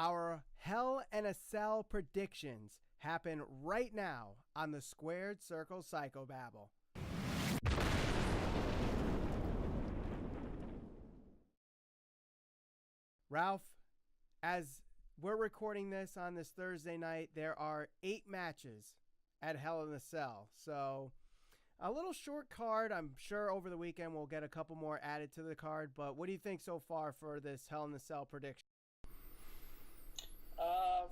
Our Hell in a Cell predictions happen right now on the Squared Circle Psychobabble. Ralph, as we're recording this on this Thursday night, there are 8 matches at Hell in a Cell. So a little short card. I'm sure over the weekend we'll get a couple more added to the card. But what do you think so far for this Hell in a Cell prediction?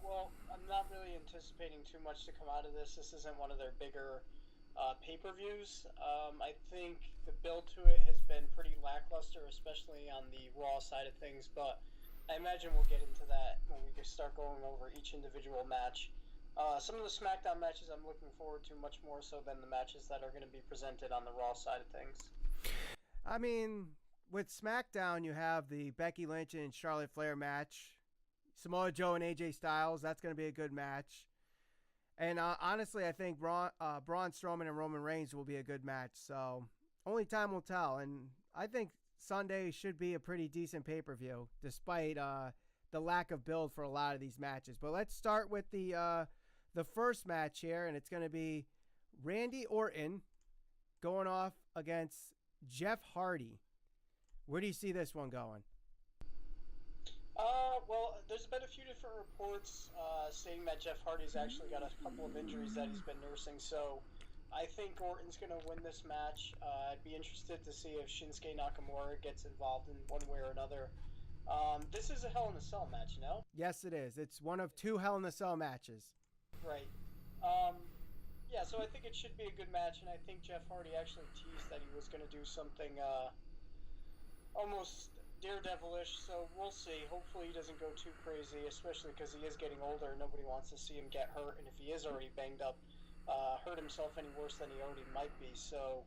Well, I'm not really anticipating too much to come out of this. This isn't one of their bigger pay-per-views. I think the build to it has been pretty lackluster, especially on the Raw side of things. But I imagine we'll get into that when we start going over each individual match. Some of the SmackDown matches I'm looking forward to much more so than the matches that are going to be presented on the Raw side of things. I mean, with SmackDown, you have the Becky Lynch and Charlotte Flair match. Samoa Joe and AJ Styles, that's going to be a good match. And honestly, I think Braun Strowman and Roman Reigns will be a good match. So only time will tell. And I think Sunday should be a pretty decent pay-per-view, despite the lack of build for a lot of these matches. But let's start with the first match here, and it's going to be Randy Orton going off against Jeff Hardy. Where do you see this one going? Well, there's been a few different reports stating that Jeff Hardy's actually got a couple of injuries that he's been nursing, so I think Orton's going to win this match. I'd be interested to see if Shinsuke Nakamura gets involved in one way or another. This is a Hell in a Cell match, no? Yes, it is. It's one of 2 Hell in a Cell matches. Right. Yeah, so I think it should be a good match, and I think Jeff Hardy actually teased that he was going to do something almost daredevilish, so we'll see. Hopefully he doesn't go too crazy, especially because he is getting older and nobody wants to see him get hurt, and if he is already banged up, hurt himself any worse than he already might be. So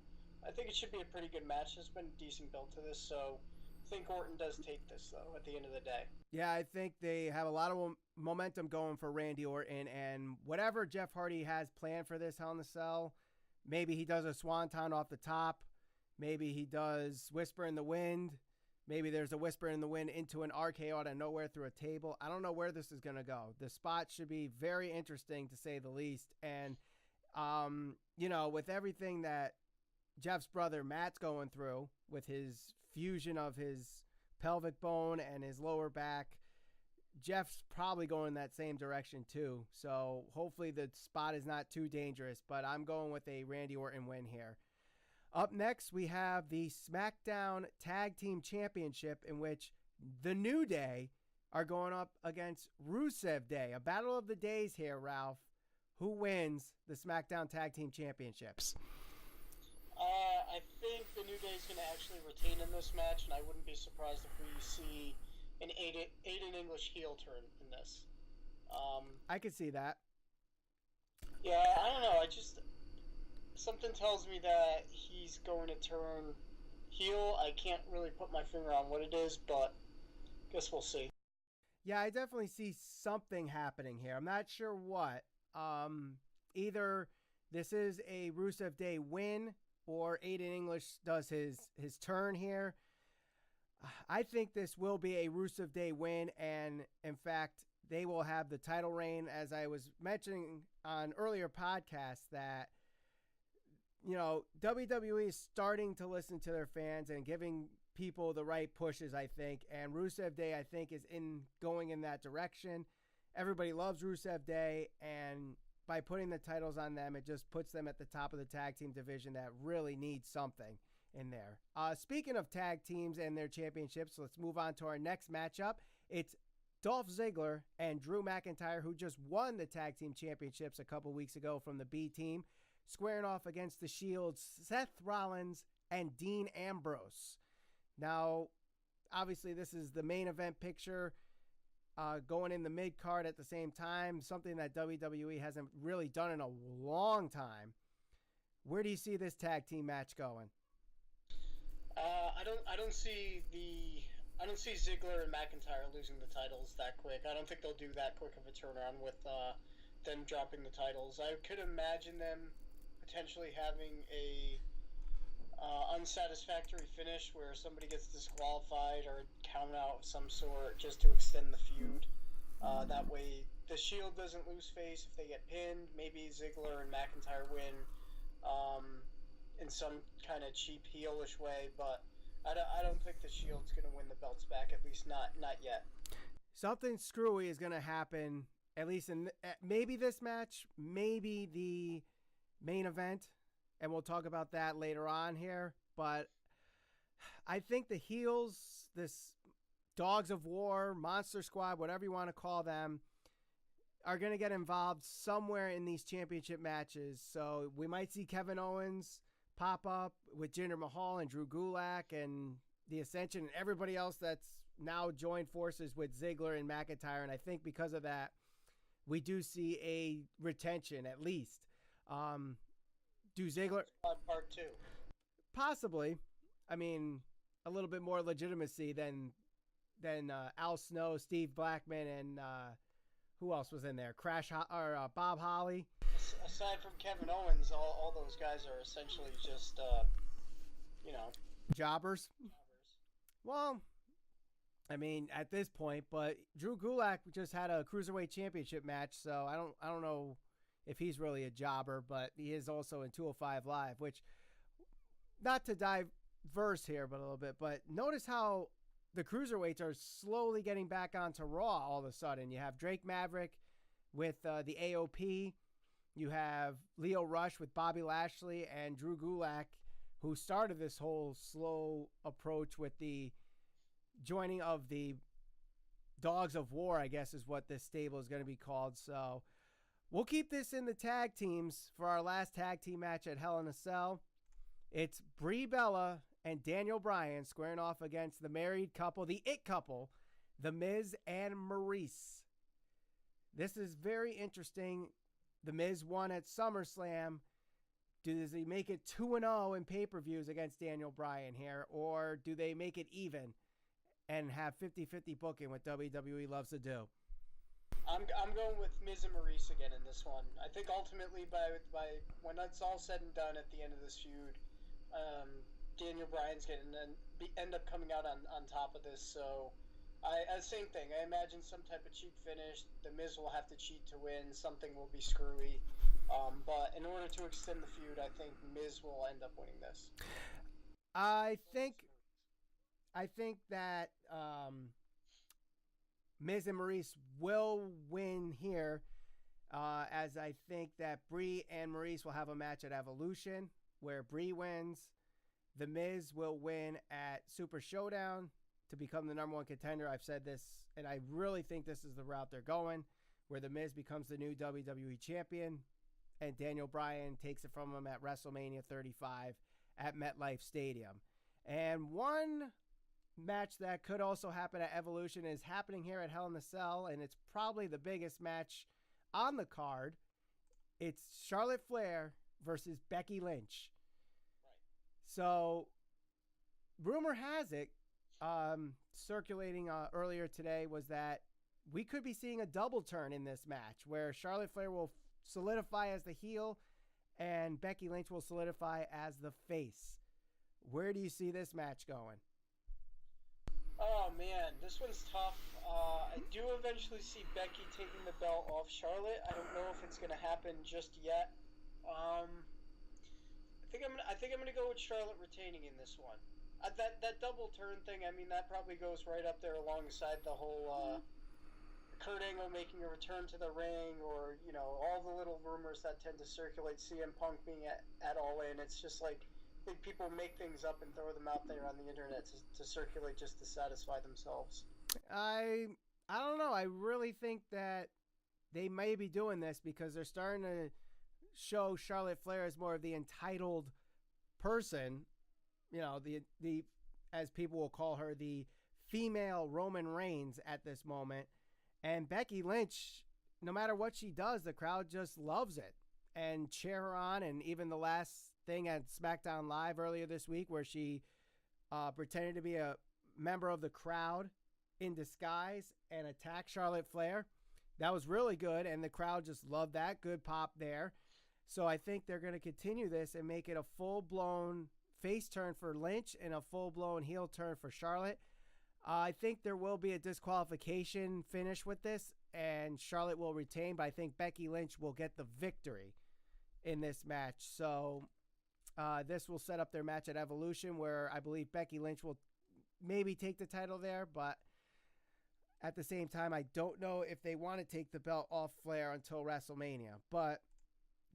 I think it should be a pretty good match. There's been a decent build to this, so I think Orton does take this, though, at the end of the day. Yeah, I think they have a lot of momentum going for Randy Orton, and whatever Jeff Hardy has planned for this Hell in a Cell, maybe he does a swanton off the top, maybe he does Whisper in the Wind, maybe there's a Whisper in the Wind into an RKO out of nowhere through a table. I don't know where this is going to go. The spot should be very interesting, to say the least. And, with everything that Jeff's brother Matt's going through with his fusion of his pelvic bone and his lower back, Jeff's probably going that same direction too. So hopefully the spot is not too dangerous, but I'm going with a Randy Orton win here. Up next, we have the SmackDown Tag Team Championship, in which the New Day are going up against Rusev Day. A battle of the days here, Ralph. Who wins the SmackDown Tag Team Championships? I think the New Day is going to actually retain in this match, and I wouldn't be surprised if we see an Aiden English heel turn in this. I could see that. Yeah, I don't know. Something tells me that he's going to turn heel. I can't really put my finger on what it is, but I guess we'll see. Yeah, I definitely see something happening here. I'm not sure what. Either this is a Rusev Day win or Aiden English does his turn here. I think this will be a Rusev Day win, and in fact, they will have the title reign. As I was mentioning on earlier podcasts, that WWE is starting to listen to their fans and giving people the right pushes, I think. And Rusev Day, I think, is going in that direction. Everybody loves Rusev Day, and by putting the titles on them, it just puts them at the top of the tag team division that really needs something in there. Speaking of tag teams and their championships, let's move on to our next matchup. It's Dolph Ziggler and Drew McIntyre, who just won the tag team championships a couple weeks ago from the B team, squaring off against the Shield's Seth Rollins and Dean Ambrose. Now, obviously, this is the main event picture going in the mid-card at the same time, something that WWE hasn't really done in a long time. Where do you see this tag team match going? I don't see Ziggler and McIntyre losing the titles that quick. I don't think they'll do that quick of a turnaround with them dropping the titles. I could imagine them potentially having a unsatisfactory finish where somebody gets disqualified or count out of some sort just to extend the feud. That way, the Shield doesn't lose face if they get pinned. Maybe Ziggler and McIntyre win in some kind of cheap heelish way, but I don't think the Shield's going to win the belts back, at least not yet. Something screwy is going to happen, at least in maybe this match, maybe the main event, and we'll talk about that later on here. But I think the heels, this Dogs of War, Monster Squad, whatever you want to call them, are going to get involved somewhere in these championship matches. So we might see Kevin Owens pop up with Jinder Mahal and Drew Gulak and the Ascension and everybody else that's now joined forces with Ziggler and McIntyre. And I think because of that, we do see a retention at least. Do Ziggler... Part 2. Possibly. I mean, a little bit more legitimacy than Al Snow, Steve Blackman, and who else was in there? Bob Holly. Aside from Kevin Owens, all those guys are essentially just, jobbers. Well, I mean, at this point, but Drew Gulak just had a Cruiserweight Championship match, so I don't know if he's really a jobber, but he is also in 205 Live, which, not to diverse here but a little bit, but notice how the Cruiserweights are slowly getting back onto Raw all of a sudden. You have Drake Maverick with the AOP. You have Leo Rush with Bobby Lashley and Drew Gulak, who started this whole slow approach with the joining of the Dogs of War, I guess is what this stable is going to be called. So we'll keep this in the tag teams for our last tag team match at Hell in a Cell. It's Brie Bella and Daniel Bryan squaring off against the married couple, the It couple, The Miz and Maryse. This is very interesting. The Miz won at SummerSlam. Does he make it 2-0 in pay-per-views against Daniel Bryan here, or do they make it even and have 50-50 booking, what WWE loves to do? I'm going with Miz and Maryse again in this one. I think ultimately by when it's all said and done at the end of this feud, Daniel Bryan's going to end up coming out on top of this. So, same thing. I imagine some type of cheap finish. The Miz will have to cheat to win. Something will be screwy. But in order to extend the feud, I think Miz will end up winning this. I think that Miz and Maryse will win here, as I think that Brie and Maryse will have a match at Evolution where Brie wins. The Miz will win at Super Showdown to become the number one contender. I've said this, and I really think this is the route they're going, where The Miz becomes the new WWE champion, and Daniel Bryan takes it from him at WrestleMania 35 at MetLife Stadium. And one match that could also happen at Evolution is happening here at Hell in a Cell, and it's probably the biggest match on the card. It's Charlotte Flair versus Becky Lynch. So, rumor has it, circulating earlier today, was that we could be seeing a double turn in this match where Charlotte Flair will solidify as the heel and Becky Lynch will solidify as the face. Where do you see this match going? Oh, man, this one's tough. I do eventually see Becky taking the belt off Charlotte. I don't know if it's going to happen just yet. I think I'm gonna go with Charlotte retaining in this one. That double turn thing, I mean, that probably goes right up there alongside the whole Kurt Angle making a return to the ring, or all the little rumors that tend to circulate. CM Punk being at All In. It's just like I think people make things up and throw them out there on the internet to circulate just to satisfy themselves. I don't know. I really think that they may be doing this because they're starting to show Charlotte Flair as more of the entitled person, the as people will call her, the female Roman Reigns at this moment. And Becky Lynch, no matter what she does, the crowd just loves it and cheer her on. And even the last thing at SmackDown Live earlier this week where she pretended to be a member of the crowd in disguise and attacked Charlotte Flair, that was really good, and the crowd just loved that. Good pop there. So I think they're going to continue this and make it a full-blown face turn for Lynch and a full-blown heel turn for Charlotte. I think there will be a disqualification finish with this, and Charlotte will retain, but I think Becky Lynch will get the victory in this match. So this will set up their match at Evolution, where I believe Becky Lynch will maybe take the title there, but at the same time, I don't know if they want to take the belt off Flair until WrestleMania, but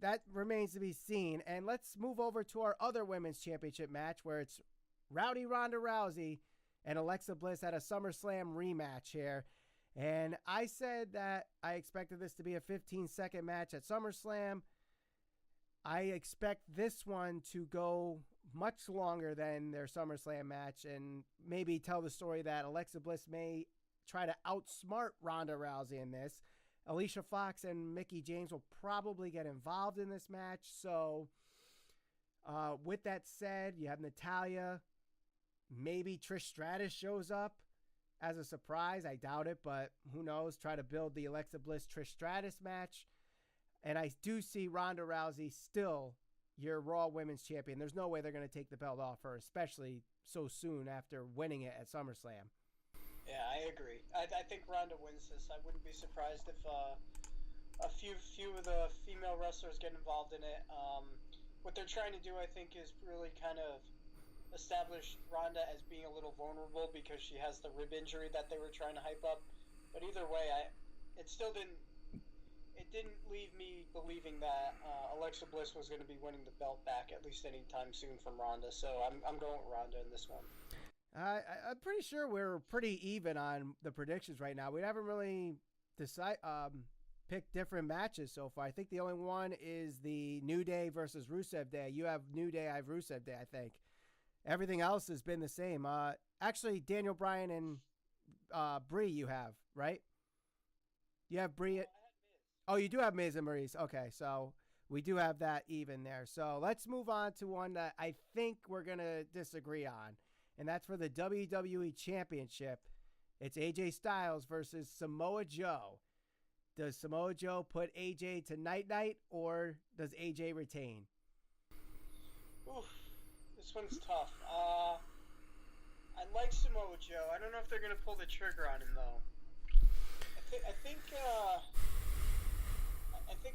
that remains to be seen. And let's move over to our other women's championship match, where it's Rowdy Ronda Rousey and Alexa Bliss at a SummerSlam rematch here. And I said that I expected this to be a 15-second match at SummerSlam. I expect this one to go much longer than their SummerSlam match and maybe tell the story that Alexa Bliss may try to outsmart Ronda Rousey in this. Alicia Fox and Mickie James will probably get involved in this match. So with that said, you have Natalya. Maybe Trish Stratus shows up as a surprise. I doubt it, but who knows? Try to build the Alexa Bliss Trish Stratus match. And I do see Ronda Rousey still your Raw Women's Champion. There's no way they're going to take the belt off her, especially so soon after winning it at SummerSlam. Yeah, I agree. I think Ronda wins this. I wouldn't be surprised if a few of the female wrestlers get involved in it. What they're trying to do, I think, is really kind of establish Ronda as being a little vulnerable because she has the rib injury that they were trying to hype up. But either way, it didn't leave me believing that Alexa Bliss was going to be winning the belt back at least anytime soon from Ronda. So I'm going with Ronda in this one. I'm pretty sure we're pretty even on the predictions right now. We haven't really picked different matches so far. I think the only one is the New Day versus Rusev Day. You have New Day, I have Rusev Day, I think. Everything else has been the same. Actually, Daniel Bryan and Brie you have, right? You have Brie. Oh, you do have Miz and Maryse. Okay, so we do have that even there. So let's move on to one that I think we're going to disagree on, and that's for the WWE Championship. It's AJ Styles versus Samoa Joe. Does Samoa Joe put AJ to night-night, or does AJ retain? Oof. This one's tough. I like Samoa Joe. I don't know if they're going to pull the trigger on him, though. I think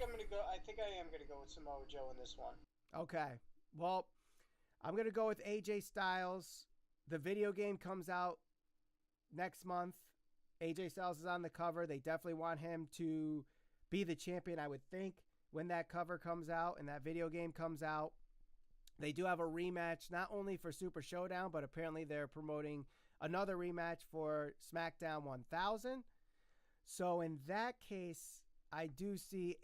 I'm going to go. I think I am going to go with Samoa Joe in this one. Okay. Well, I'm going to go with AJ Styles. The video game comes out next month. AJ Styles is on the cover. They definitely want him to be the champion, I would think, when that cover comes out and that video game comes out. They do have a rematch, not only for Super Showdown, but apparently they're promoting another rematch for SmackDown 1000. So in that case, I do see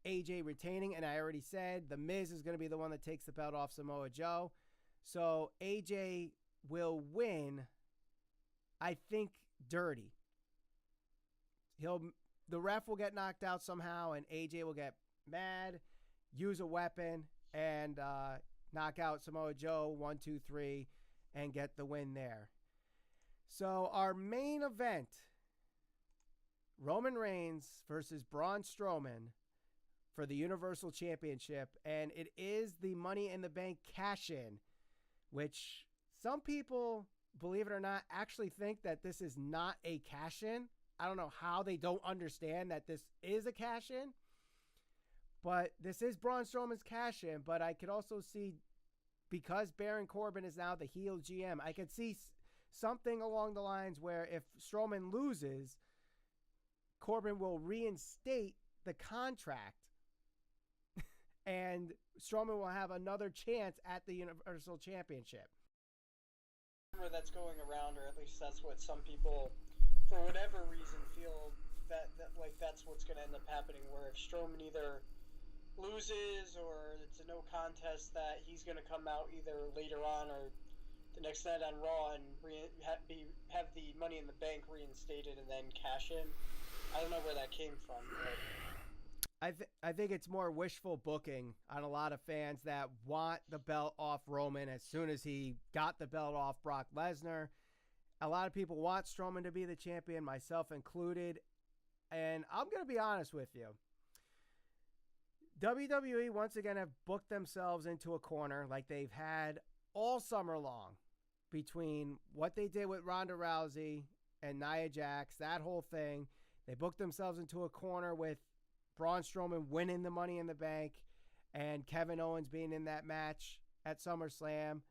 AJ retaining, and I already said The Miz is going to be the one that takes the belt off Samoa Joe. So AJ will win, I think, dirty. The ref will get knocked out somehow, and AJ will get mad, use a weapon, and knock out Samoa Joe 1, 2, 3, and get the win there. So our main event, Roman Reigns versus Braun Strowman for the Universal Championship, and it is the Money in the Bank cash-in, which some people, believe it or not, actually think that this is not a cash-in. I don't know how they don't understand that this is a cash-in, but this is Braun Strowman's cash-in. But I could also see, because Baron Corbin is now the heel GM, I could see something along the lines where if Strowman loses, Corbin will reinstate the contract and Strowman will have another chance at the Universal Championship. That's going around, or at least that's what some people, for whatever reason, feel that like that's what's going to end up happening, where if Strowman either loses or it's a no contest, that he's going to come out either later on or the next night on Raw and have the Money in the Bank reinstated and then cash in. I don't know where that came from. But I think it's more wishful booking on a lot of fans that want the belt off Roman as soon as he got the belt off Brock Lesnar. A lot of people want Strowman to be the champion, myself included. And I'm going to be honest with you. WWE once again have booked themselves into a corner like they've had all summer long, between what they did with Ronda Rousey and Nia Jax, that whole thing. They booked themselves into a corner with Braun Strowman winning the Money in the Bank and Kevin Owens being in that match at SummerSlam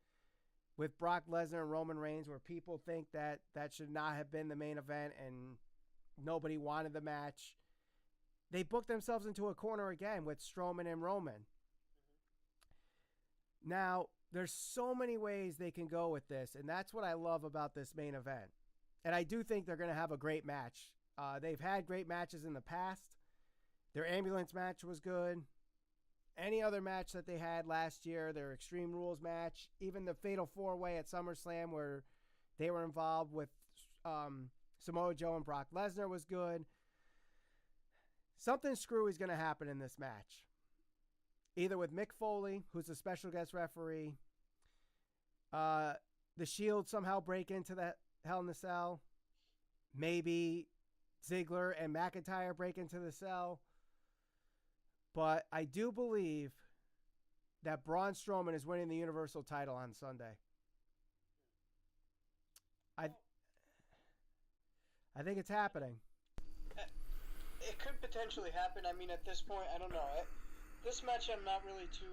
with Brock Lesnar and Roman Reigns, where people think that that should not have been the main event and nobody wanted the match. They booked themselves into a corner again with Strowman and Roman. Now, there's so many ways they can go with this, and that's what I love about this main event. And I do think they're going to have a great match. They've had great matches in the past. Their ambulance match was good. Any other match that they had last year, their Extreme Rules match, even the Fatal 4-Way at SummerSlam where they were involved with Samoa Joe and Brock Lesnar was good. Something screwy is going to happen in this match. Either with Mick Foley, who's a special guest referee, the Shield somehow break into that Hell in the Cell. Maybe Ziggler and McIntyre break into the cell. But I do believe that Braun Strowman is winning the Universal title on Sunday. I think it's happening. It could potentially happen. I mean, at this point, I don't know. This match I'm not really too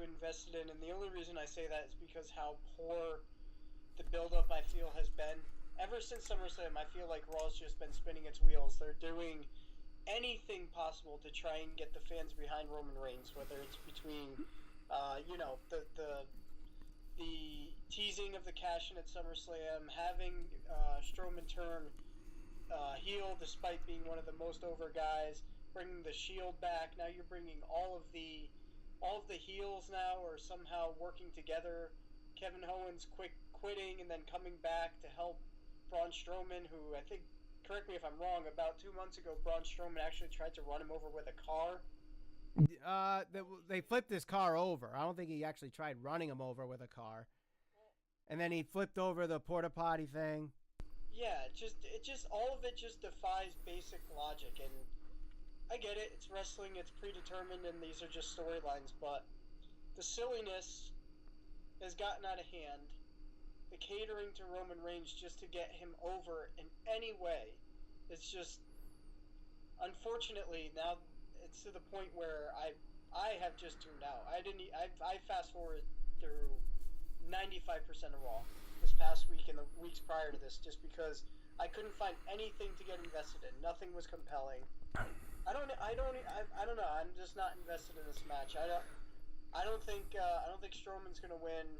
invested in, and the only reason I say that is because how poor the build-up I feel has been. Ever since SummerSlam, I feel like Raw's just been spinning its wheels. They're doing anything possible to try and get the fans behind Roman Reigns, whether it's between, the teasing of the cash-in at SummerSlam, having Strowman turn heel despite being one of the most over guys, bringing the Shield back. Now you're bringing all of the heels now are somehow working together. Kevin Owens quitting and then coming back to help Braun Strowman, who I think, correct me if I'm wrong, about 2 months ago, Braun Strowman actually tried to run him over with a car. They flipped his car over. I don't think he actually tried running him over with a car. And then he flipped over the porta potty thing. Yeah, it just all of it just defies basic logic, and I get it. It's wrestling. It's predetermined, and these are just storylines. But the silliness has gotten out of hand. The catering to Roman Reigns just to get him over in any way, it's just, unfortunately, now it's to the point where I have just tuned out. I fast forward through 95% of Raw this past week and the weeks prior to this, just because I couldn't find anything to get invested in. Nothing was compelling. I don't know. I'm just not invested in this match. I don't think Strowman's gonna win.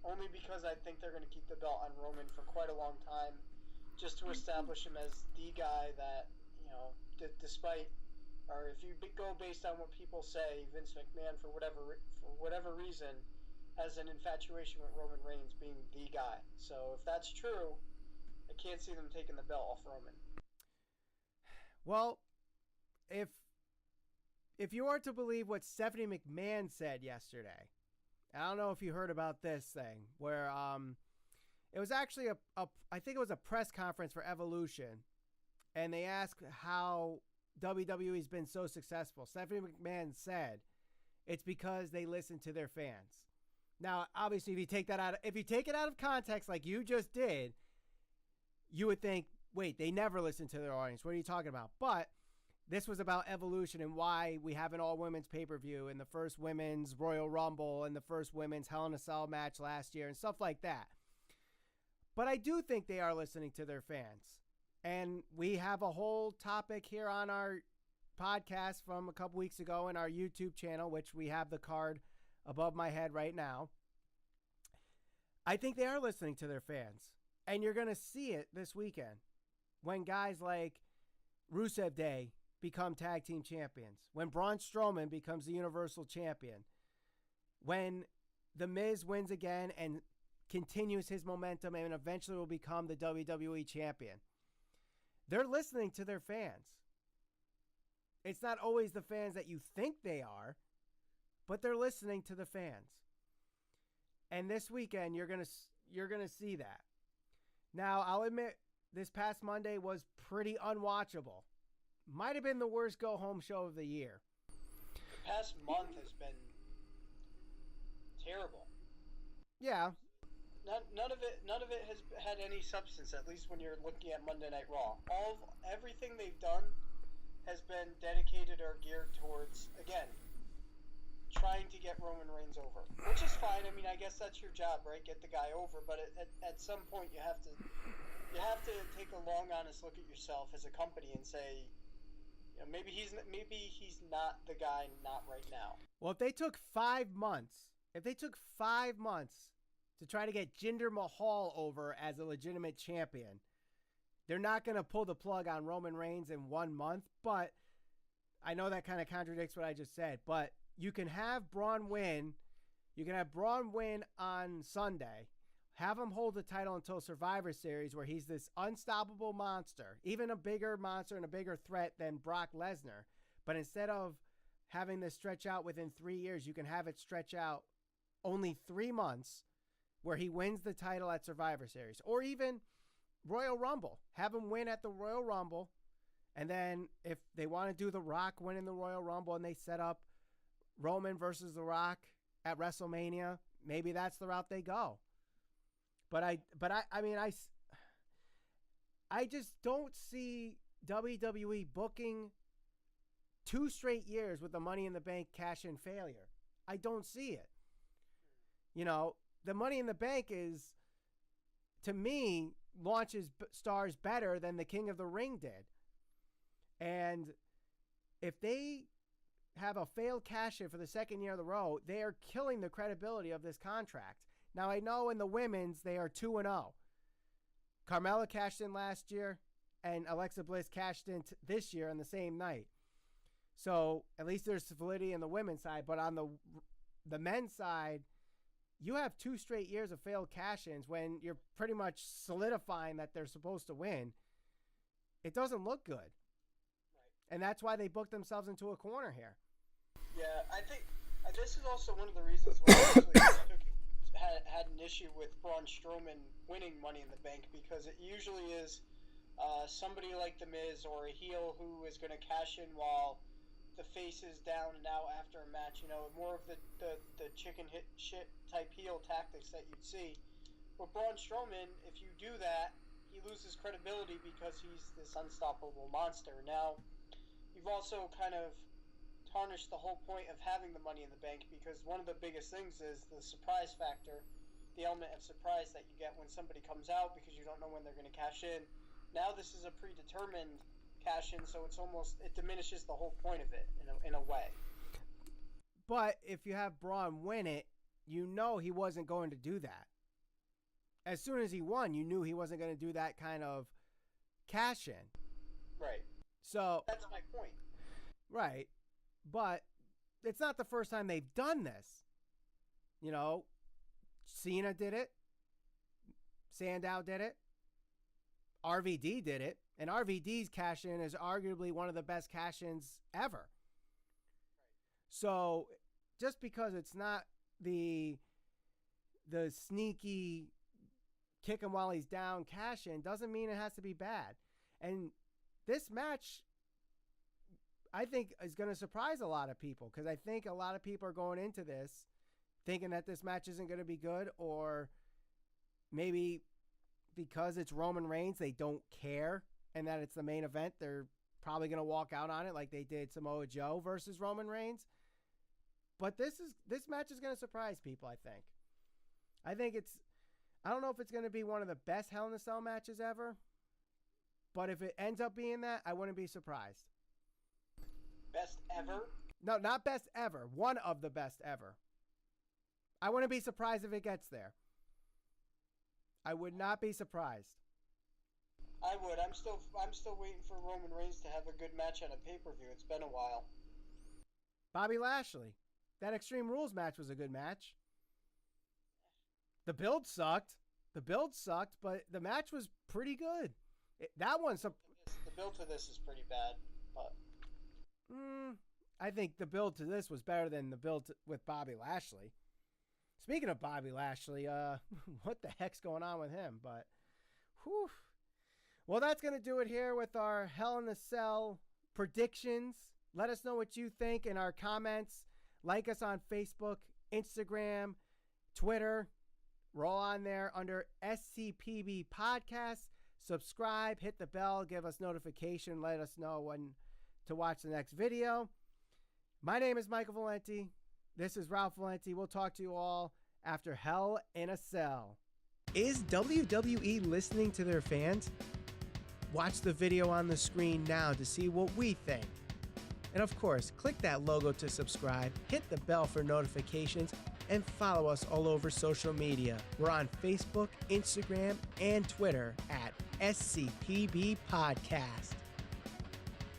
Only because I think they're going to keep the belt on Roman for quite a long time, just to establish him as the guy that, despite, or if you go based on what people say, Vince McMahon, for whatever reason, has an infatuation with Roman Reigns being the guy. So if that's true, I can't see them taking the belt off Roman. Well, if you are to believe what Stephanie McMahon said yesterday, I don't know if you heard about this thing where it was actually I think it was a press conference for Evolution, and they asked how WWE's been so successful. Stephanie McMahon said it's because they listen to their fans. Now, obviously, if you take it out of context like you just did, you would think, wait, they never listen to their audience. What are you talking about? But this was about Evolution and why we have an all-women's pay-per-view and the first women's Royal Rumble and the first women's Hell in a Cell match last year and stuff like that. But I do think they are listening to their fans. And we have a whole topic here on our podcast from a couple weeks ago in our YouTube channel, which we have the card above my head right now. I think they are listening to their fans. And you're going to see it this weekend when guys like Rusev Day become tag team champions, when Braun Strowman becomes the Universal Champion, when The Miz wins again and continues his momentum and eventually will become the WWE Champion. They're listening to their fans. It's not always the fans that you think they are, but they're listening to the fans. And this weekend, you're gonna see that. Now, I'll admit, this past Monday was pretty unwatchable. Might have been the worst go-home show of the year. The past month has been terrible. Yeah. None of it has had any substance. At least when you're looking at Monday Night Raw, everything they've done has been dedicated or geared towards, again, trying to get Roman Reigns over, which is fine. I mean, I guess that's your job, right? Get the guy over. But at some point, you have to take a long, honest look at yourself as a company and say, you know, maybe he's not the guy, not right now. Well, if they took 5 months, to try to get Jinder Mahal over as a legitimate champion, they're not going to pull the plug on Roman Reigns in 1 month. But I know that kind of contradicts what I just said. But you can have Braun win. You can have Braun win on Sunday. Have him hold the title until Survivor Series, where he's this unstoppable monster, even a bigger monster and a bigger threat than Brock Lesnar. But instead of having this stretch out within 3 years, you can have it stretch out only 3 months, where he wins the title at Survivor Series, or even Royal Rumble. Have him win at the Royal Rumble, and then if they want to do The Rock winning the Royal Rumble and they set up Roman versus The Rock at WrestleMania, maybe that's the route they go. But I just don't see WWE booking 2 straight years with the Money in the Bank cash-in failure. I don't see it. You know, the Money in the Bank is, to me, launches stars better than the King of the Ring did. And if they have a failed cash-in for the second year in a row, they are killing the credibility of this contract. Now, I know in the women's, they are 2-0. Carmella cashed in last year, and Alexa Bliss cashed in this year on the same night. So at least there's validity in the women's side. But on the men's side, you have 2 straight years of failed cash-ins when you're pretty much solidifying that they're supposed to win. It doesn't look good. Right. And that's why they booked themselves into a corner here. Yeah, I think this is also one of the reasons why I actually had an issue with Braun Strowman winning Money in the Bank, because it usually is somebody like The Miz or a heel who is going to cash in while the face is down and out after a match, you know, more of the chicken hit shit type heel tactics that you'd see. With Braun Strowman, if you do that, he loses credibility because he's this unstoppable monster. Now, you've also kind of tarnished the whole point of having the Money in the Bank, because one of the biggest things is the surprise factor, the element of surprise that you get when somebody comes out, because you don't know when they're going to cash in. Now this is a predetermined cash in, so it diminishes the whole point of it in a way. But if you have Braun win it, you know he wasn't going to do that. As soon as he won, you knew he wasn't going to do that kind of cash in. Right. So that's my point. Right. But it's not the first time they've done this. You know, Cena did it. Sandow did it. RVD did it. And RVD's cash-in is arguably one of the best cash-ins ever. Right. So just because it's not the sneaky kick him while he's down cash-in doesn't mean it has to be bad. And this match, I think, is going to surprise a lot of people, because I think a lot of people are going into this thinking that this match isn't going to be good, or maybe because it's Roman Reigns, they don't care, and that it's the main event, they're probably going to walk out on it like they did Samoa Joe versus Roman Reigns. But this match is going to surprise people, I think. I don't know if it's going to be one of the best Hell in a Cell matches ever, but if it ends up being that, I wouldn't be surprised. Best ever? No, not best ever. One of the best ever. I wouldn't be surprised if it gets there. I would not be surprised. I would. I'm still waiting for Roman Reigns to have a good match on a pay-per-view. It's been a while. Bobby Lashley. That Extreme Rules match was a good match. The build sucked, but the match was pretty good. The build to this is pretty bad, but I think the build to this was better than the build with Bobby Lashley. Speaking of Bobby Lashley, what the heck's going on with him? But, whew. Well, that's going to do it here with our Hell in a Cell predictions. Let us know what you think in our comments. Like us on Facebook, Instagram, Twitter, We're all on there under SCPB Podcast. Subscribe, hit the bell, give us notification, let us know when to watch the next video. My name is Michael Valenti. This is Ralph Valenti. We'll talk to you all after Hell in a Cell. Is WWE listening to their fans? Watch the video on the screen now to see what we think. And of course, click that logo to subscribe, hit the bell for notifications, and follow us all over social media. We're on Facebook, Instagram, and Twitter at SCPB Podcast.